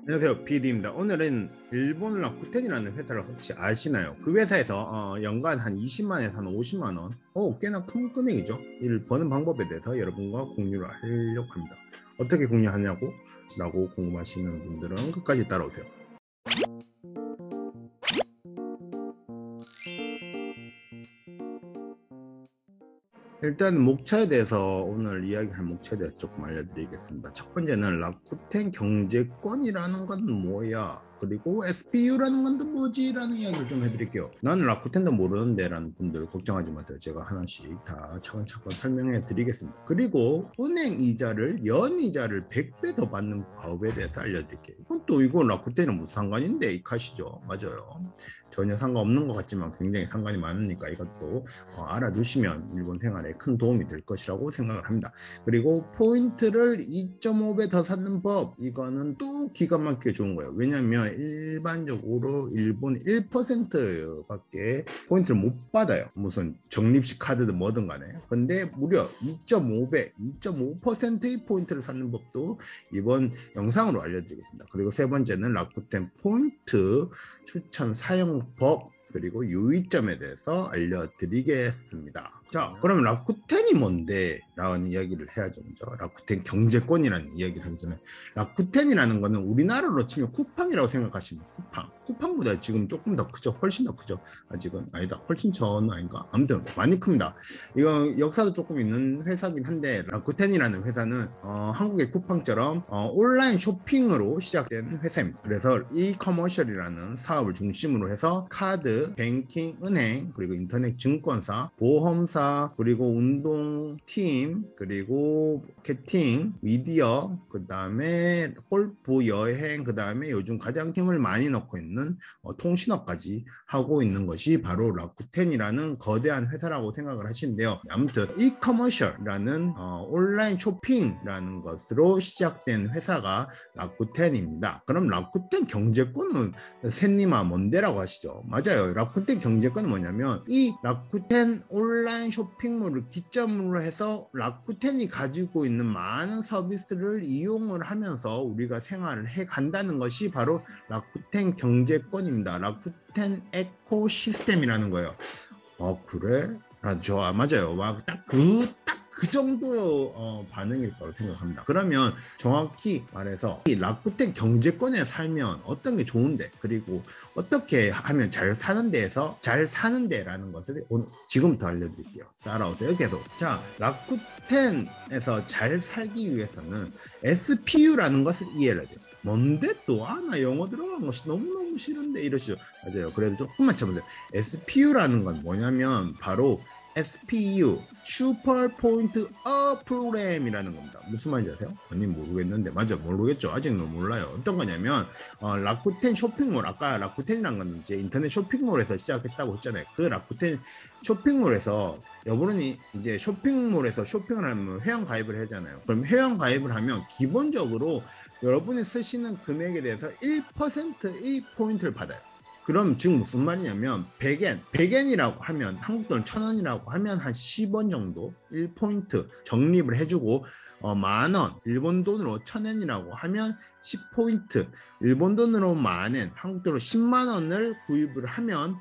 안녕하세요, PD입니다. 오늘은 일본 라쿠텐이라는 회사를 혹시 아시나요? 그 회사에서 연간 한 20만에서 한 50만 원, 꽤나 큰 금액이죠. 이를 버는 방법에 대해서 여러분과 공유를 하려고 합니다. 어떻게 공유하냐고 라고 궁금하시는 분들은 끝까지 따라오세요. 일단 목차에 대해서 오늘 이야기할 목차에 대해서 조금 알려드리겠습니다. 첫 번째는 라쿠텐 경제권이라는 건 뭐야? 그리고 SPU라는 건 또 뭐지? 라는 이야기를 좀 해드릴게요. 나는 라쿠텐도 모르는데 라는 분들 걱정하지 마세요. 제가 하나씩 다 차근차근 설명해 드리겠습니다. 그리고 은행 이자를 연이자를 100배 더 받는 방법에 대해서 알려드릴게요. 이건 라쿠텐은 무슨 상관인데 이 카시죠. 맞아요. 전혀 상관없는 것 같지만 굉장히 상관이 많으니까 이것도 알아두시면 일본 생활에 큰 도움이 될 것이라고 생각을 합니다. 그리고 포인트를 2.5배 더 쌓는 법, 이거는 또 기가 막히게 좋은 거예요. 왜냐하면 일반적으로 일본 1%밖에 포인트를 못 받아요. 무슨 적립식 카드든 뭐든 간에. 근데 무려 2.5배, 2.5%의 포인트를 쌓는 법도 이번 영상으로 알려드리겠습니다. 그리고 세 번째는 라쿠텐 포인트 추천 사용법, 그리고 유의점에 대해서 알려드리겠습니다. 자, 그러면 라쿠텐이 뭔데? 라는 이야기를 해야죠. 먼저 라쿠텐 경제권이라는 이야기를 하기 전에, 라쿠텐이라는 거는 우리나라로 치면 쿠팡이라고 생각하시면 쿠팡보다 지금 조금 더 크죠. 훨씬 더 크죠. 아직은 아니다. 훨씬 전 아닌가? 아무튼 많이 큽니다. 이건 역사도 조금 있는 회사긴 한데, 라쿠텐이라는 회사는 한국의 쿠팡처럼 온라인 쇼핑으로 시작된 회사입니다. 그래서 이커머셜이라는 사업을 중심으로 해서 카드, 뱅킹, 은행, 그리고 인터넷 증권사, 보험사, 그리고 운동팀, 그리고 마케팅, 미디어, 그 다음에 골프, 여행, 그 다음에 요즘 가장 힘을 많이 넣고 있는 통신업까지 하고 있는 것이 바로 라쿠텐이라는 거대한 회사라고 생각을 하시는데요. 아무튼 이커머셜이라는 온라인 쇼핑이라는 것으로 시작된 회사가 라쿠텐입니다. 그럼 라쿠텐 경제권은 샌님아 뭔데라고 하시죠? 맞아요. 라쿠텐 경제권은 뭐냐면 이 라쿠텐 온라인 쇼핑몰을 기점으로 해서 라쿠텐이 가지고 있는 많은 서비스를 이용을 하면서 우리가 생활을 해 간다는 것이 바로 라쿠텐 경제권입니다. 라쿠텐 에코시스템이라는 거예요. 그래? 맞아요. 그 정도 반응일 거라고 생각합니다. 그러면 정확히 말해서 이 라쿠텐 경제권에 살면 어떤 게 좋은데, 그리고 어떻게 하면 잘 사는 데라는 것을 오늘 지금부터 알려드릴게요. 따라오세요. 계속. 자, 라쿠텐에서 잘 살기 위해서는 SPU라는 것을 이해해야 돼요. 뭔데 또? 나 영어 들어간 것이 너무너무 싫은데 이러시죠. 맞아요. 그래도 조금만 참으세요. SPU라는 건 뭐냐면 바로 SPU, 슈퍼 포인트 어 프로그램이라는 겁니다. 무슨 말인지 아세요? 아니 모르겠는데. 맞아, 모르겠죠. 아직은 몰라요. 어떤 거냐면 라쿠텐 쇼핑몰, 아까 라쿠텐이란 건 이제 인터넷 쇼핑몰에서 시작했다고 했잖아요. 그 라쿠텐 쇼핑몰에서 여러분이 이제 쇼핑몰에서 쇼핑을 하면 회원 가입을 하잖아요. 그럼 회원 가입을 하면 기본적으로 여러분이 쓰시는 금액에 대해서 1%의 포인트를 받아요. 그럼 지금 무슨 말이냐면 100엔이라고 하면 한국 돈 1000원이라고 하면 한 10원 정도 1포인트 적립을 해주고, 만원 일본 돈으로 1000엔이라고 하면 10포인트, 일본 돈으로 만엔 한국 돈으로 10만원을 구입을 하면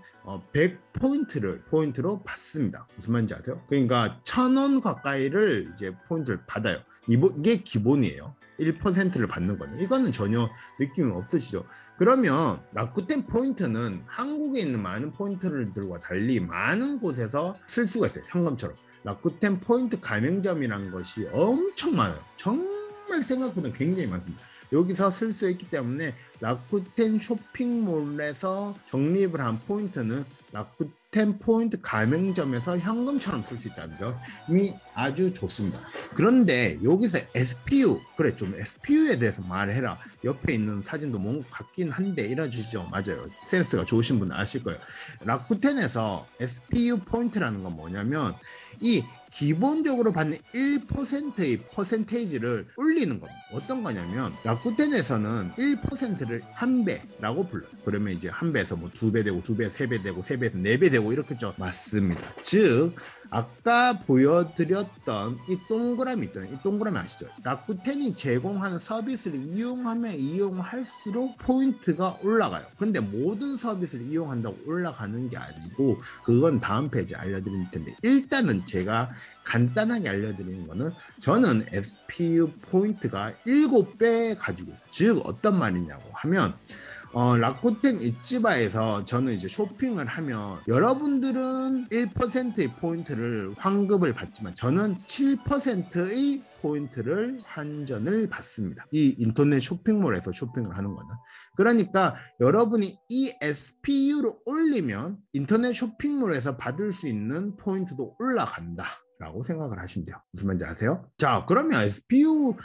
100포인트로 받습니다. 무슨 말인지 아세요? 그러니까 1000원 가까이를 이제 포인트를 받아요. 이게 기본이에요. 1%를 받는 거는, 이거는 전혀 느낌이 없으시죠? 그러면 라쿠텐 포인트는 한국에 있는 많은 포인트들과 달리 많은 곳에서 쓸 수가 있어요. 현금처럼. 라쿠텐 포인트 가맹점이라는 것이 엄청 많아요. 정말 생각보다 굉장히 많습니다. 여기서 쓸 수 있기 때문에 라쿠텐 쇼핑몰에서 적립을 한 포인트는 라쿠텐 포인트 가맹점에서 현금처럼 쓸 수 있다는 점이 아주 좋습니다. 그런데 여기서 SPU, 그래 좀 SPU에 대해서 말해라. 옆에 있는 사진도 뭔가 같긴 한데 이러시죠. 맞아요. 센스가 좋으신 분은 아실 거예요. 라쿠텐에서 SPU 포인트라는 건 뭐냐면 이 기본적으로 받는 1%의 퍼센테이지를 올리는 겁니다. 어떤 거냐면 라쿠텐에서는 1%를 한 배라고 불러요. 그러면 이제 한 배에서 뭐 2배 되고 2배, 3배 되고 3배에서 4배 되고 이렇겠죠. 맞습니다. 즉 아까 보여드렸던 이 동그라미 있잖아요. 이 동그라미 아시죠? 라쿠텐이 제공하는 서비스를 이용하면 이용할수록 포인트가 올라가요. 근데 모든 서비스를 이용한다고 올라가는 게 아니고 그건 다음 페이지에 알려드릴 텐데, 일단은 제가 간단하게 알려드리는 거는, 저는 SPU 포인트가 7배 가지고 있어요. 즉 어떤 말이냐고 하면, 라쿠텐 이츠바에서 저는 이제 쇼핑을 하면 여러분들은 1%의 포인트를 환급을 받지만 저는 7%의 포인트를 환전을 받습니다. 이 인터넷 쇼핑몰에서 쇼핑을 하는 거는. 그러니까 여러분이 이 SPU를 올리면 인터넷 쇼핑몰에서 받을 수 있는 포인트도 올라간다 라고 생각을 하시면 돼요. 무슨 말인지 아세요? 자, 그러면 SPU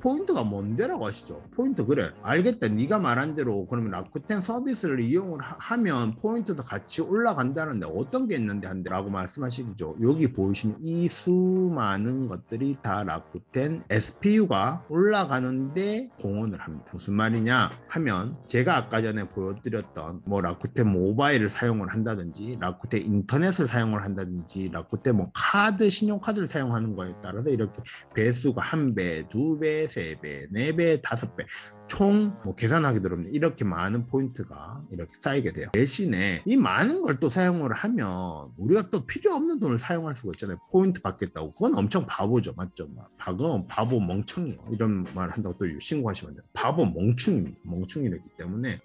포인트가 뭔데라고 하시죠? 포인트, 그래 알겠다, 네가 말한 대로 그러면 라쿠텐 서비스를 이용을 하면 포인트도 같이 올라간다는데 어떤 게 있는데 한데 라고 말씀하시죠. 여기 보이시는 이 수많은 것들이 다 라쿠텐 SPU가 올라가는데 공헌을 합니다. 무슨 말이냐 하면, 제가 아까 전에 보여드렸던 뭐 라쿠텐 모바일을 사용을 한다든지 라쿠텐 인터넷을 사용을 한다든지 라쿠텐 뭐 카드, 신용카드를 사용하는 거에 따라서 이렇게 배수가 1배, 2배, 3배, 4배, 5배 총 뭐 계산하기 어렵네, 이렇게 많은 포인트가 이렇게 쌓이게 돼요. 대신에 이 많은 걸 또 사용을 하면 우리가 또 필요 없는 돈을 사용할 수가 있잖아요. 포인트 받겠다고. 그건 엄청 바보죠. 맞죠? 바보 멍청이요, 이런 말 한다고 또 신고하시면 돼요. 바보 멍충입니다. 멍충이기 때문에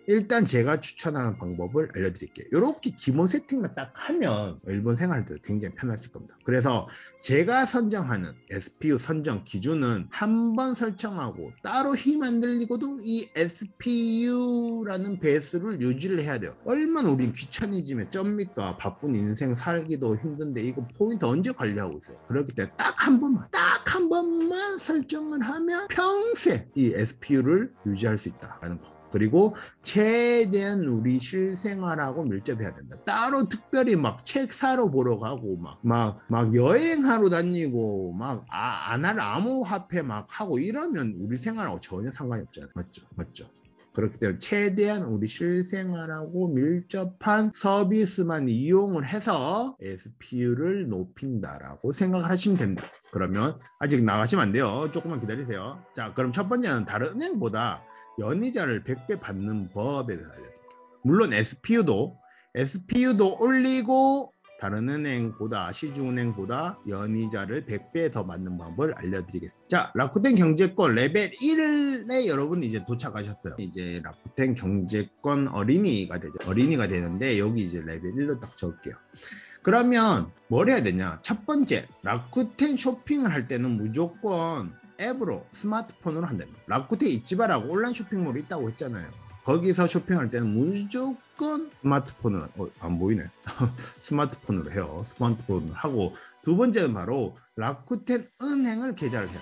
일단 제가 추천하는 방법을 알려드릴게요. 이렇게 기본 세팅만 딱 하면 일본 생활할 때 굉장히 편하실 겁니다. 그래서 제가 선정하는 SPU 선정 기준은 한 번 설정하고 따로 힘 안 들리고도 이 SPU라는 배수를 유지를 해야 돼요. 얼마나 우린 귀차니즘에 쩝니까? 바쁜 인생 살기도 힘든데 이거 포인트 언제 관리하고 있어요? 그렇기 때문에 딱 한 번만 설정을 하면 평생 이 SPU를 유지할 수 있다는 거. 그리고 최대한 우리 실생활하고 밀접해야 된다. 따로 특별히 막 책 사러 보러 가고 막 여행하러 다니고 막 안 할 암호화폐 막 하고 이러면 우리 생활하고 전혀 상관이 없잖아요. 맞죠? 그렇기 때문에 최대한 우리 실생활하고 밀접한 서비스만 이용을 해서 SPU를 높인다라고 생각을 하시면 됩니다. 그러면 아직 나가시면 안 돼요. 조금만 기다리세요. 자, 그럼 첫 번째는 다른 은행보다 연이자를 100배 받는 법에 대해서 알려드릴게요. 물론 SPU도 올리고 다른 은행보다, 시중은행보다 연이자를 100배 더 받는 방법을 알려드리겠습니다. 자, 라쿠텐 경제권 레벨 1에 여러분이 이제 도착하셨어요. 이제 라쿠텐 경제권 어린이가 되죠. 어린이가 되는데 여기 이제 레벨 1로 딱 적을게요. 그러면 뭘 해야 되냐? 첫 번째, 라쿠텐 쇼핑을 할 때는 무조건 앱으로, 스마트폰으로 한답니다. 라쿠텐 이츠바라고 온라인 쇼핑몰이 있다고 했잖아요. 거기서 쇼핑할 때는 무조건 스마트폰으로, 안 보이네. 스마트폰으로 해요. 스마트폰으로 하고, 두 번째는 바로 라쿠텐 은행을 개설해야 돼요.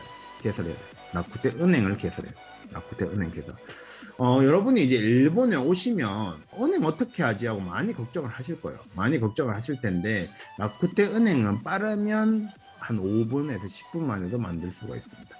라쿠텐 은행을 개설해요. 라쿠텐 은행 개설. 여러분이 이제 일본에 오시면 은행 어떻게 하지 하고 많이 걱정을 하실 거예요. 많이 걱정을 하실 텐데, 라쿠텐 은행은 빠르면 한 5분에서 10분 만에도 만들 수가 있습니다.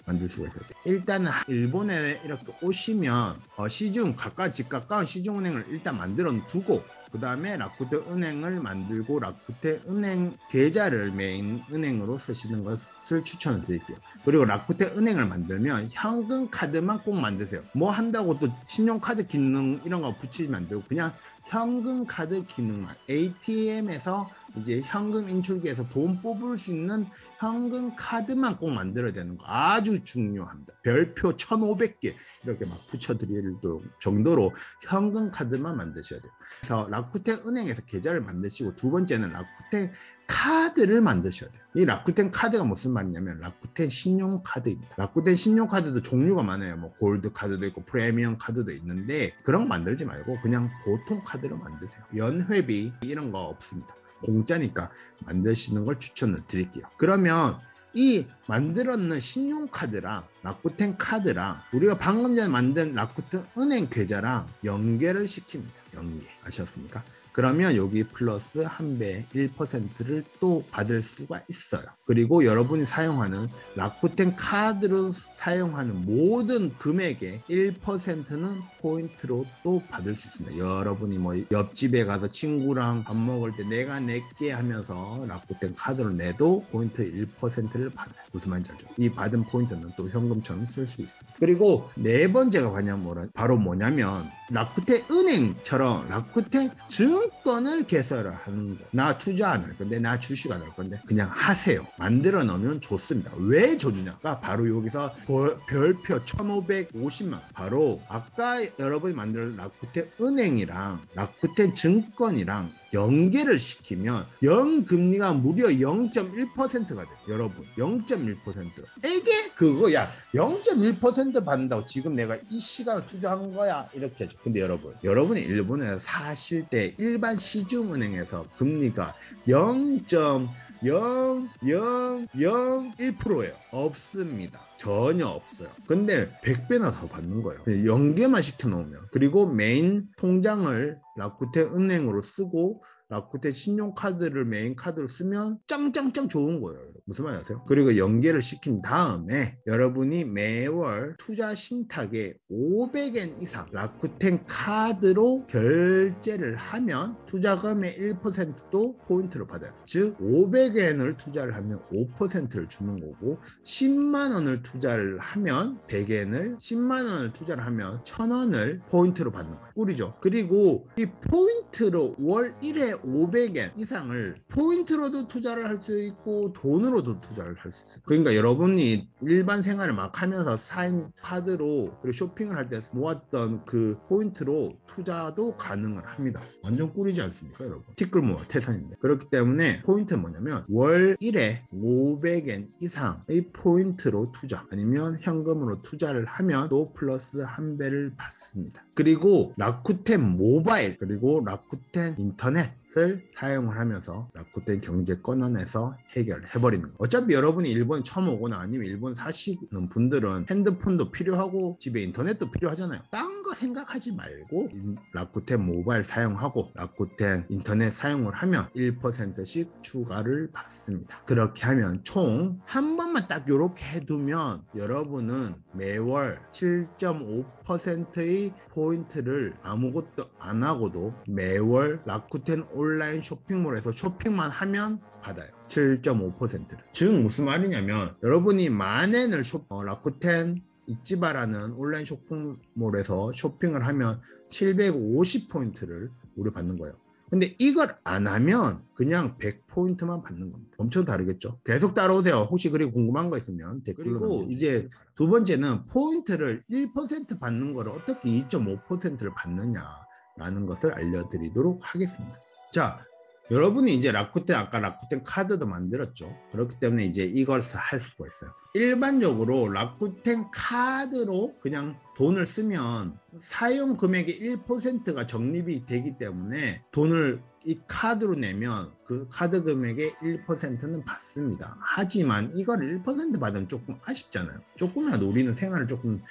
일단은 일본에 이렇게 오시면 시중 집 가까운 시중은행을 일단 만들어 두고, 그 다음에 라쿠텐 은행을 만들고 라쿠텐 은행 계좌를 메인 은행으로 쓰시는 것을 추천을 드릴게요. 그리고 라쿠텐 은행을 만들면 현금 카드만 꼭 만드세요. 뭐 한다고 또 신용카드 기능 이런 거 붙이면 안 되고 그냥 현금 카드 기능만, ATM에서 이제 현금 인출기에서 돈 뽑을 수 있는 현금 카드만 꼭 만들어야 되는 거 아주 중요합니다. 별표 1,500개 이렇게 막 붙여드릴 정도로 현금 카드만 만드셔야 돼요. 그래서 라쿠텐 은행에서 계좌를 만드시고, 두 번째는 라쿠텐 카드를 만드셔야 돼요. 이 라쿠텐 카드가 무슨 말이냐면 라쿠텐 신용카드입니다. 라쿠텐 신용카드도 종류가 많아요. 뭐 골드 카드도 있고 프리미엄 카드도 있는데 그런 거 만들지 말고 그냥 보통 카드로 만드세요. 연회비 이런 거 없습니다. 공짜니까 만드시는 걸 추천을 드릴게요. 그러면 이 만들었는 신용카드랑 라쿠텐 카드랑 우리가 방금 전에 만든 라쿠텐 은행 계좌랑 연계를 시킵니다. 연계. 아셨습니까? 그러면 여기 플러스 1배 1%를 또 받을 수가 있어요. 그리고 여러분이 사용하는 라쿠텐 카드로 사용하는 모든 금액의 1%는 포인트로 또 받을 수 있습니다. 여러분이 뭐 옆집에 가서 친구랑 밥 먹을 때 내가 낼게 하면서 라쿠텐 카드를 내도 포인트 1%를 받아요. 무슨 말인지 알죠? 이 받은 포인트는 또 현금처럼 쓸 수 있습니다. 그리고 네 번째가 바로 뭐냐면 라쿠텐 은행처럼 라쿠텐 증권을 개설을 하는 거. 나 투자 안 할 건데, 나 주식 안 할 건데 그냥 하세요. 만들어 놓으면 좋습니다. 왜 좋느냐가 바로 여기서 별표 1550만, 바로 아까 여러분이 만든 라쿠텐 은행이랑 라쿠텐 증권이랑 연계를 시키면 연금리가 무려 0.1%가 돼요. 여러분 0.1%. 이게 그거야. 0.1% 받는다고 지금 내가 이 시간을 투자한 거야 이렇게 하죠. 근데 여러분이 일본에서 사실 때 일반 시중은행에서 금리가 0.0001%예요. 없습니다. 전혀 없어요. 근데 100배나 더 받는 거예요. 연계만 시켜놓으면. 그리고 메인 통장을 라쿠텐 은행으로 쓰고 라쿠텐 신용카드를 메인 카드로 쓰면 짱짱짱 좋은 거예요. 무슨 말인지 아세요? 그리고 연계를 시킨 다음에 여러분이 매월 투자 신탁에 500엔 이상 라쿠텐 카드로 결제를 하면 투자금의 1%도 포인트로 받아요. 즉 500엔을 투자를 하면 5%를 주는 거고, 10만 원을 투자를 하면 100엔을, 10만 원을 투자를 하면 1000원을 포인트로 받는 거예요. 꿀이죠. 그리고 이 포인트로 월 1회 500엔 이상을 포인트로도 투자를 할 수 있고 돈으로도 투자를 할 수 있어요. 그러니까 여러분이 일반 생활을 막 하면서 사인 카드로 그리고 쇼핑을 할 때 모았던 그 포인트로 투자도 가능을 합니다. 완전 꿀이지 않습니까, 여러분? 티끌모아 태산인데. 그렇기 때문에 포인트는 뭐냐면 월 1회 500엔 이상의 포인트로 투자 아니면 현금으로 투자를 하면 또 플러스 1배를 받습니다. 그리고 라쿠텐 모바일 그리고 라쿠텐 인터넷을 사용을 하면서 라쿠텐 경제권 안에서 해결을 해버리는 거예요. 어차피 여러분이 일본 처음 오거나 아니면 일본 사시는 분들은 핸드폰도 필요하고 집에 인터넷도 필요하잖아요. 딴 거 생각하지 말고 라쿠텐 모바일 사용하고 라쿠텐 인터넷 사용을 하면 1%씩 추가를 받습니다. 그렇게 하면 총 한 번만 딱 이렇게 해두면 여러분은 매월 7.5%의 포인트를 아무것도 안 하고도 매월 라쿠텐 온라인 쇼핑몰에서 쇼핑만 하면 받아요. 7.5%를. 즉 무슨 말이냐면 여러분이 만엔을 라쿠텐 이치바라는 온라인 쇼핑몰에서 쇼핑을 하면 750포인트를 무료 받는 거예요. 근데 이걸 안 하면 그냥 100포인트만 받는 겁니다. 엄청 다르겠죠? 계속 따라오세요. 혹시 그리고 궁금한 거 있으면 댓글로. 그리고 이제 두 번째는 포인트를 1% 받는 거를 어떻게 2.5%를 받느냐라는 것을 알려드리도록 하겠습니다. 자, 여러분이 이제 아까 라쿠텐 카드도 만들었죠. 그렇기 때문에 이제 이걸 할 수가 있어요. 일반적으로 라쿠텐 카드로 그냥 돈을 쓰면 사용 금액의 1%가 적립이 되기 때문에 돈을 이 카드로 내면 그 카드 금액의 1%는 받습니다. 하지만 이걸 1% 받으면 조금 아쉽잖아요. 조금이라도 우리는 생활을 조금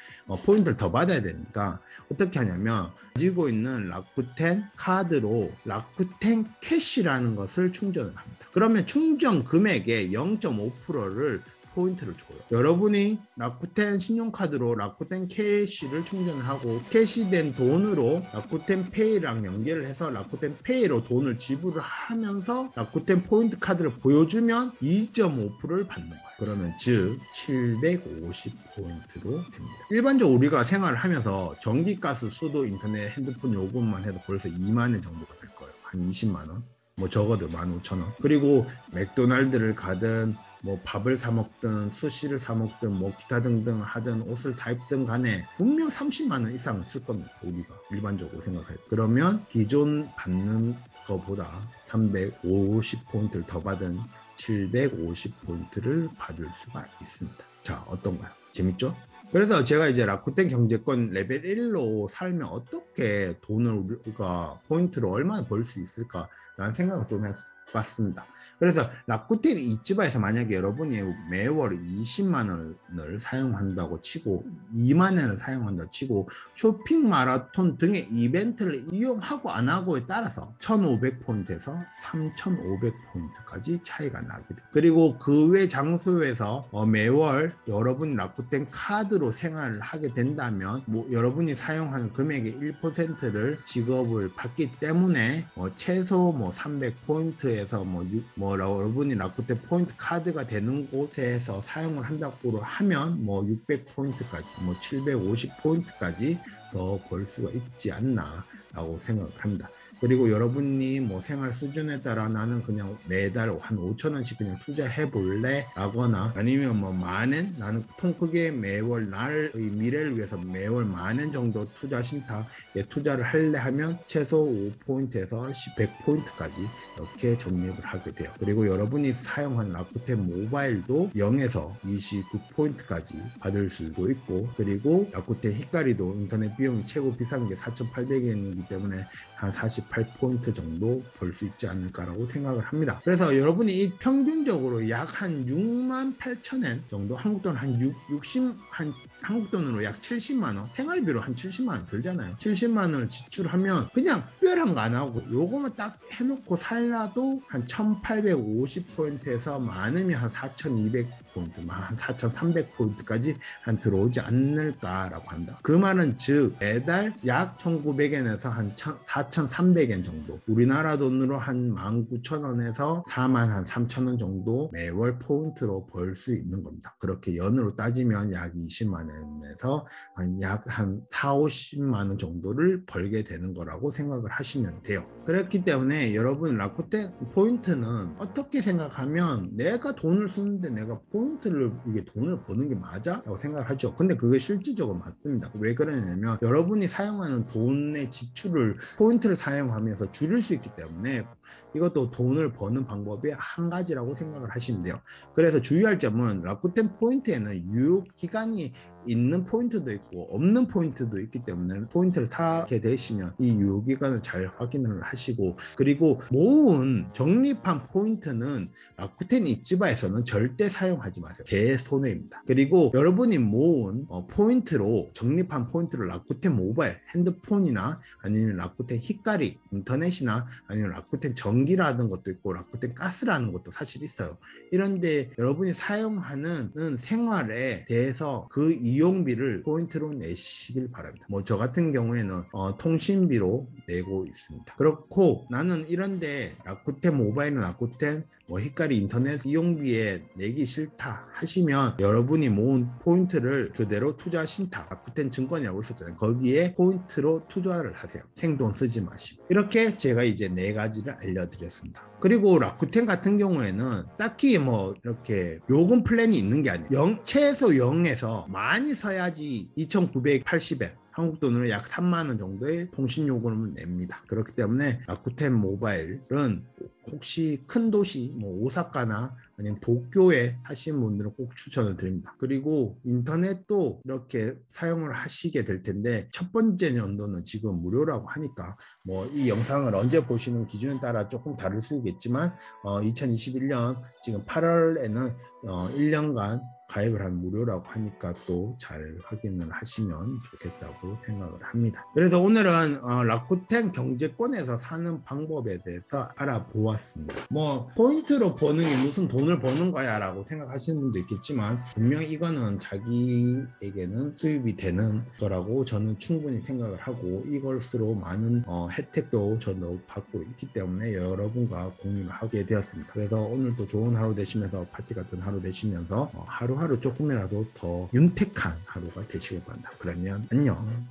포인트를 더 받아야 되니까 어떻게 하냐면 가지고 있는 라쿠텐 카드로 라쿠텐 캐시라는 것을 충전을 합니다. 그러면 충전 금액의 0.5%를 포인트를 줘요. 여러분이 라쿠텐 신용카드로 라쿠텐 캐시를 충전을 하고 캐시된 돈으로 라쿠텐 페이랑 연계를 해서 라쿠텐 페이로 돈을 지불을 하면서 라쿠텐 포인트 카드를 보여주면 2.5%를 받는 거예요. 그러면 즉 750포인트로 됩니다. 일반적으로 우리가 생활을 하면서 전기, 가스, 수도, 인터넷, 핸드폰 요금만 해도 벌써 2만 원 정도가 될 거예요. 한 20만 원, 뭐 적어도 15,000원. 그리고 맥도날드를 가든 뭐 밥을 사 먹든 수시를 사 먹든 뭐 기타 등등 하든 옷을 사 입든 간에 분명 30만 원 이상 쓸 겁니다. 우리가 일반적으로 생각해요. 그러면 기존 받는 거보다 350포인트를 더 받은 750포인트를 받을 수가 있습니다. 자, 어떤가요? 재밌죠? 그래서 제가 이제 라쿠텐 경제권 레벨 1로 살면 어떻게 돈을 우리가 포인트로 얼마나 벌 수 있을까 라는 생각을 좀 해봤습니다. 그래서 라쿠텐 이츠바에서 만약에 여러분이 매월 20만 원을 사용한다고 치고 2만 원을 사용한다고 치고 쇼핑 마라톤 등의 이벤트를 이용하고 안 하고에 따라서 1,500포인트에서 3,500포인트까지 차이가 나게 됩니다. 그리고 그 외 장소에서 매월 여러분이 라쿠텐 카드로 생활을 하게 된다면 여러분이 사용하는 금액의 1%를 지급을 받기 때문에 최소 300포인트에서 여러분이 라쿠텐 포인트 카드가 되는 곳에서 사용을 한다고 하면 600포인트까지 750포인트까지 더 벌 수가 있지 않나 라고 생각을 합니다. 그리고 여러분이 생활 수준에 따라 나는 그냥 매달 한 5,000원씩 그냥 투자해 볼래 라거나 아니면 만엔 나는 통 크게 매월 나의 미래를 위해서 매월 10,000원 정도 투자 신탁에 투자를 할래 하면 최소 5포인트에서 100포인트까지 이렇게 적립을 하게 돼요. 그리고 여러분이 사용한 라쿠텐 모바일도 0에서 29포인트까지 받을 수도 있고, 그리고 라쿠텐 히카리도 인터넷 비용이 최고 비싼 게 4,800엔이기 때문에 한 48포인트 정도 벌 수 있지 않을까라고 생각을 합니다. 그래서 여러분이 평균적으로 약 한 68,000엔 정도, 한국 돈 한국 돈으로 약 70만원, 생활비로 한 70만원 들잖아요. 70만원을 지출하면 그냥 특별한 거 안 하고 요거만 딱 해놓고 살라도 한 1850포인트에서 많으면 한 4200포인트, 한 4300포인트까지 한 들어오지 않을까라고 한다. 그 말은 즉 매달 약 1900엔에서 한 4300엔 정도, 우리나라 돈으로 한 19,000원에서 43,000원 정도 매월 포인트로 벌 수 있는 겁니다. 그렇게 연으로 따지면 약 20만원에서 약 한 4, 50만원 정도를 벌게 되는 거라고 생각을 하시면 돼요. 그렇기 때문에 여러분 라쿠텐 포인트는 어떻게 생각하면 내가 돈을 쓰는데 내가 포인트를 이게 돈을 버는 게 맞아? 라고 생각하죠. 근데 그게 실질적으로 맞습니다. 왜 그러냐면 여러분이 사용하는 돈의 지출을 포인트를 사용하면서 줄일 수 있기 때문에 이것도 돈을 버는 방법의 한 가지라고 생각을 하시면 돼요. 그래서 주의할 점은 라쿠텐 포인트에는 유효 기간이 있는 포인트도 있고 없는 포인트도 있기 때문에 포인트를 사게 되시면 이 유효 기간을 잘 확인을 하시고, 그리고 모은 적립한 포인트는 라쿠텐 이츠바에서는 절대 사용하지 마세요. 개손해입니다. 그리고 여러분이 모은 포인트로 적립한 포인트를 라쿠텐 모바일 핸드폰이나 아니면 라쿠텐 히카리 인터넷이나 아니면 라쿠텐 전기라는 것도 있고 라쿠텐 가스라는 것도 사실 있어요. 이런데 여러분이 사용하는 생활에 대해서 그 이용비를 포인트로 내시길 바랍니다. 저 같은 경우에는 통신비로 내고 있습니다. 그렇고 나는 이런데 라쿠텐 모바일은 라쿠텐 히카리 인터넷 이용비에 내기 싫다 하시면 여러분이 모은 포인트를 그대로 투자 신탁, 라쿠텐 증권이라고 있었잖아요. 거기에 포인트로 투자를 하세요. 생돈 쓰지 마시고. 이렇게 제가 이제 4가지를 알려드렸습니다. 그리고 라쿠텐 같은 경우에는 딱히 이렇게 요금 플랜이 있는 게 아니에요. 최소 0에서 많이 써야지 2,980엔, 한국 돈으로 약 3만원 정도의 통신요금을 냅니다. 그렇기 때문에 라쿠텐 모바일은 혹시 큰 도시 오사카나 아니면 도쿄에 사시는 분들은 꼭 추천을 드립니다. 그리고 인터넷도 이렇게 사용을 하시게 될 텐데 첫 번째 연도는 지금 무료라고 하니까 이 영상을 언제 보시는 기준에 따라 조금 다를 수 있겠지만 2021년 지금 8월에는 1년간 가입을 하면 무료라고 하니까 또 잘 확인을 하시면 좋겠다고 생각을 합니다. 그래서 오늘은 라쿠텐 경제권에서 사는 방법에 대해서 알아보았습니다. 포인트로 버는 게 무슨 돈을 버는 거야 라고 생각하시는 분도 있겠지만 분명 이거는 자기에게는 수입이 되는 거라고 저는 충분히 생각을 하고 이것으로 많은 혜택도 저도 받고 있기 때문에 여러분과 공유를 하게 되었습니다. 그래서 오늘도 좋은 하루 되시면서 파티 같은 하루 되시면서 하루하루 조금이라도 더 윤택한 하루가 되시길 바란다. 그러면 안녕.